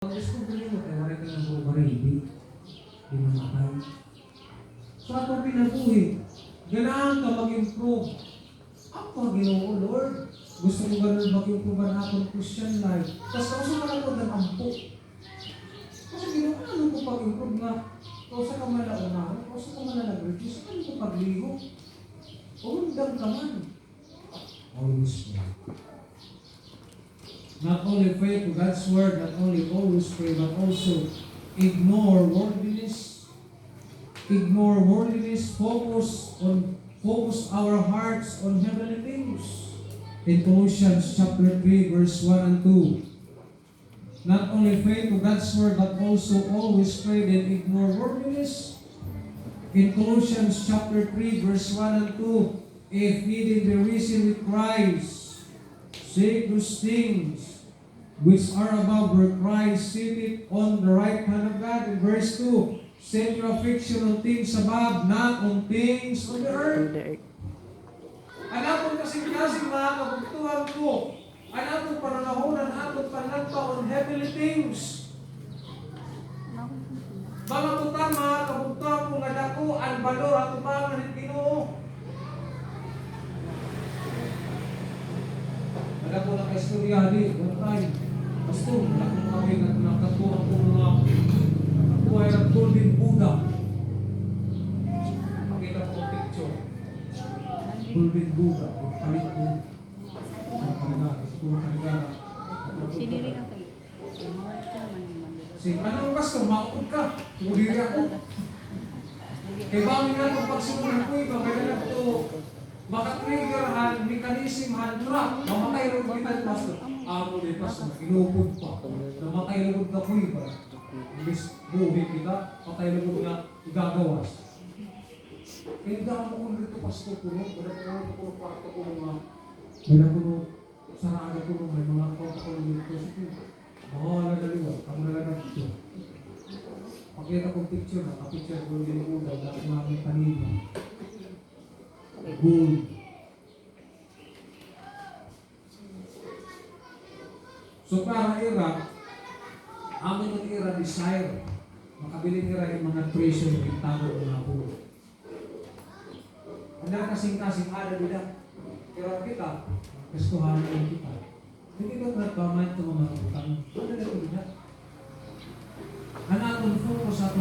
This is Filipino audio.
Ang discovery mo, kaya wala ka ng bumarili. Di namatay. So ako pinabuhi. Ganahan ka mag-improve. Ako Ginoo, Lord. Gusto ko ganun mag-improve ang akong Christian life. Tapos kasi malapod ng ampo. Kasi Ginoo, ano ko pag-improve nga? Kausa ka man na umahan, kausa ka man na nag-reduce, ano ko pagliho? Undang ka man. Always pray. Not only pray to God's word, not only always pray, but also ignore worldliness. Ignore worldliness, focus our hearts on heavenly things. In Colossians chapter 3, verse 1 and 2. Not only pray to God's word, but also always pray and ignore worldliness. In Colossians chapter 3, verse 1 and 2, if ye be risen with Christ, seek those things which are above, where Christ sitteth on the right hand of God. In verse 2, set your affection on things above, not on things on the earth. Alam mo kasi mga kabugtuhan ko, alam mo pananahonan atong panagpa on heavenly things. Mga putang mga kabugtuhan ko nga dako, ang balor at upangan ng Ginoo. Alam ko na ka-istorya di, one time. Basta, alam ko kami nakatuwa ko mga buhay ng Golden Buddha. Pakita ko ang picture. Golden Buddha, palit ko. Ang kanila, isipuro kanila. Siniri ka kayo. Anong gusto? Maupod ka. Tumuliri ako. Kaya bangin na itong pagsimulan ko ito, kaya na ito makatrigger ang mechanism hand trap. Mamatay rin kita ni Pastor. Amo ni Pastor, inupod pa. Namatay rin ka po iba. Imbis buhi kita, patay rin nga igagawas. Kaya daan mo kung dito Pastor puno, kaya ko kwarto ko mga, kaya ko saraan ko may mga kwarto ko dito. Wala daliwa, ako na lang dito. Pakita kong picture na, kapicture ko yung udaw, dahil mga kanina. Gold. So para era, amin ng era desire, makabili nila yung mga treasure ng tago ng mga pulo. Ang kasing-kasing ada nila, pero kita, gustuhan na kita. Hindi ka nagpamain ito mga utang. Ano na ito nila? Hanapon focus sa